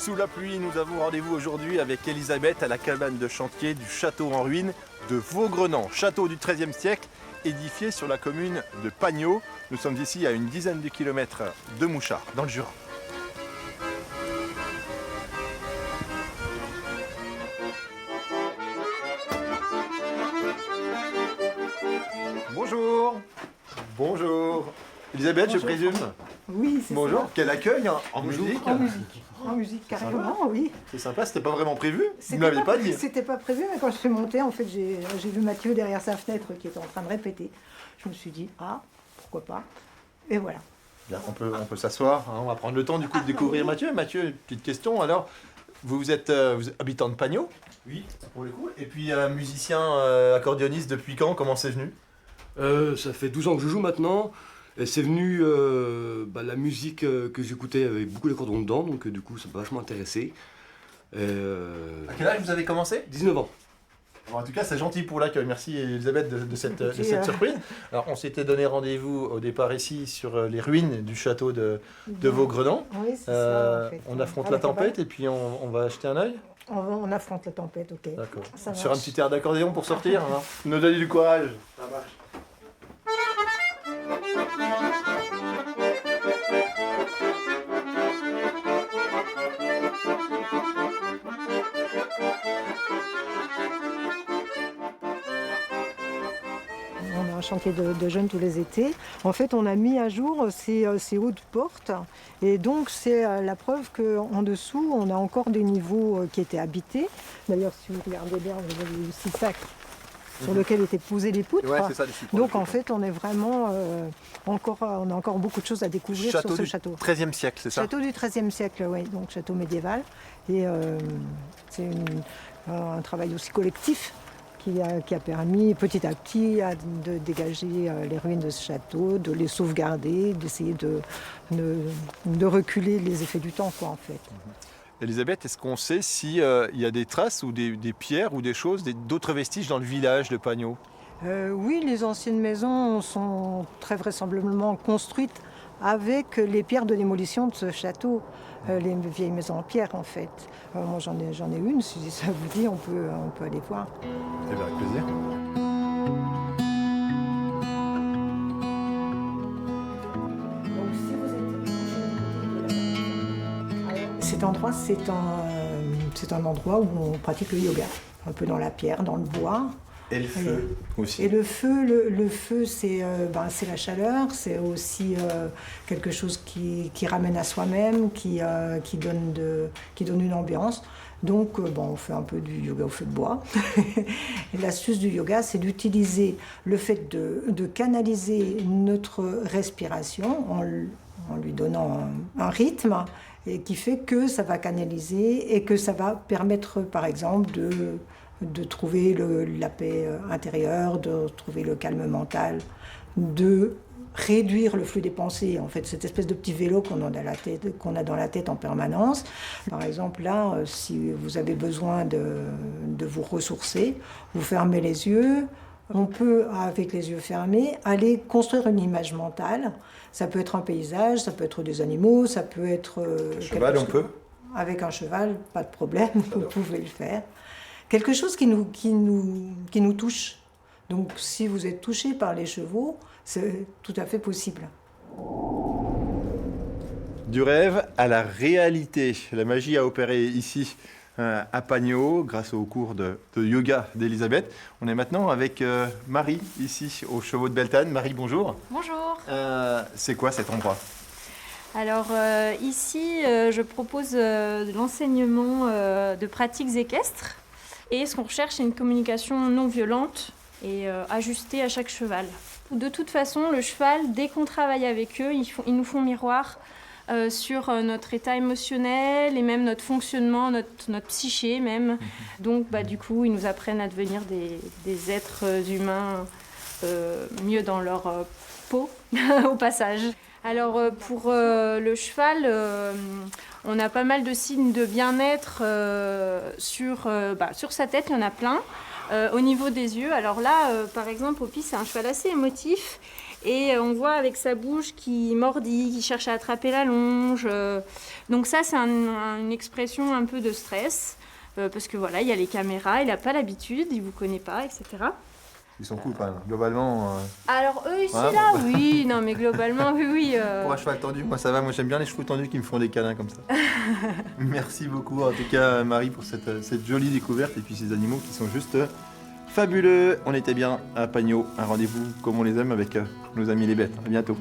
Sous la pluie, nous avons rendez-vous aujourd'hui avec Elisabeth à la cabane de chantier du château en ruine de Vaugrenant, château du XIIIe siècle, édifié sur la commune de Pagnot. Nous sommes ici à une dizaine de kilomètres de Mouchard, dans le Jura. Bonjour. Bonjour. Elisabeth, Bonjour. je présume. Oui, c'est Bonjour. ça. Quel accueil en musique. En musique, carrément, oui. C'est sympa, c'était pas vraiment prévu. Vous ne m'avez pas dit. C'était pas prévu, mais quand je suis montée, en fait, j'ai vu Mathieu derrière sa fenêtre qui était en train de répéter. Je me suis dit, ah, pourquoi pas. Et voilà. Bien, on peut s'asseoir, hein, on va prendre le temps du coup de découvrir Mathieu. Mathieu, petite question, alors, vous êtes habitant de Pagnot? Oui. Pour le coup. Et puis musicien, accordéoniste depuis quand? Comment c'est venu? Ça fait 12 ans que je joue maintenant. Et c'est venu, la musique que j'écoutais avait beaucoup d'accordéons dedans, donc du coup ça m'a vachement intéressé. À quel âge vous avez commencé? 19 ans. En tout cas, c'est gentil pour l'accueil. Merci Elisabeth de cette surprise. Alors, on s'était donné rendez-vous au départ ici sur les ruines du château de Vaugrenant. Oui, c'est ça, en fait. On affronte la tempête et puis on va jeter un œil. On affronte la tempête, ok. D'accord. Ça Sur un marche. petit air d'accordéon pour sortir, hein. Nous donner du courage. Ça marche. On a un chantier de jeunes tous les étés. En fait, on a mis à jour ces hautes portes. Et donc, c'est la preuve qu'en dessous, on a encore des niveaux qui étaient habités. D'ailleurs, si vous regardez bien, vous avez aussi ça sur lequel étaient posées les poutres. Ouais, c'est ça, les supports. Donc, en fait, on est vraiment on a encore beaucoup de choses à découvrir sur ce château. XIIIe siècle, c'est ça? Château du XIIIe siècle, oui, donc château médiéval. Et c'est un travail aussi collectif qui a permis petit à petit de dégager les ruines de ce château, de les sauvegarder, d'essayer de reculer les effets du temps, quoi, en fait. Elisabeth, est-ce qu'on sait s'il y a des traces ou des pierres ou des choses, d'autres vestiges dans le village de Pagnot? Oui, les anciennes maisons sont très vraisemblablement construites avec les pierres de démolition de ce château, les vieilles maisons en pierre en fait. Moi j'en ai une, si ça vous dit, on peut aller voir. Eh bien, avec plaisir. Cet endroit, c'est un endroit où on pratique le yoga, un peu dans la pierre, dans le bois. Et le feu aussi. Et le feu, c'est la chaleur, c'est aussi quelque chose qui ramène à soi-même, qui donne une ambiance. Donc, on fait un peu du yoga au feu de bois. Et l'astuce du yoga, c'est d'utiliser le fait de canaliser notre respiration en lui donnant un rythme, et qui fait que ça va canaliser et que ça va permettre, par exemple, de trouver la paix intérieure, de trouver le calme mental, de réduire le flux des pensées, en fait, cette espèce de petit vélo qu'on a dans la tête en permanence. Par exemple, là, si vous avez besoin de vous ressourcer, vous fermez les yeux. On peut, avec les yeux fermés, aller construire une image mentale. Ça peut être un paysage, ça peut être des animaux, ça peut être... cheval, on peut? Avec un cheval, pas de problème, vous pouvez le faire. Quelque chose qui nous touche. Donc, si vous êtes touché par les chevaux, c'est tout à fait possible. Du rêve à la réalité. La magie a opéré ici à Pagnot grâce au cours de yoga d'Elisabeth. On est maintenant avec Marie ici aux Chevaux de Beltane. Marie, bonjour. Bonjour. C'est quoi cet endroit? Alors ici, je propose l'enseignement de pratiques équestres. Et ce qu'on recherche, c'est une communication non violente et ajustée à chaque cheval. De toute façon, le cheval, dès qu'on travaille avec eux, ils nous font miroir sur notre état émotionnel et même notre fonctionnement, notre psyché même. Donc du coup, ils nous apprennent à devenir des êtres humains mieux dans leur peau au passage. Alors pour le cheval, on a pas mal de signes de bien-être sur sa tête, il y en a plein. Au niveau des yeux, alors là, par exemple, Poppy, c'est un cheval assez émotif. Et on voit avec sa bouche qui mordit, qui cherche à attraper la longe. Donc ça, c'est une expression un peu de stress. Parce que voilà, il y a les caméras, il n'a pas l'habitude, il ne vous connaît pas, etc. Ils sont cool quand même, globalement. Alors eux ici, Ouais. là, oui, non mais globalement, oui. Pour un cheval tendu, moi ça va, moi j'aime bien les chevaux tendus qui me font des câlins comme ça. Merci beaucoup en tout cas Marie pour cette jolie découverte et puis ces animaux qui sont juste fabuleux. On était bien à Pagno, un rendez-vous comme on les aime avec nos amis les bêtes. À bientôt.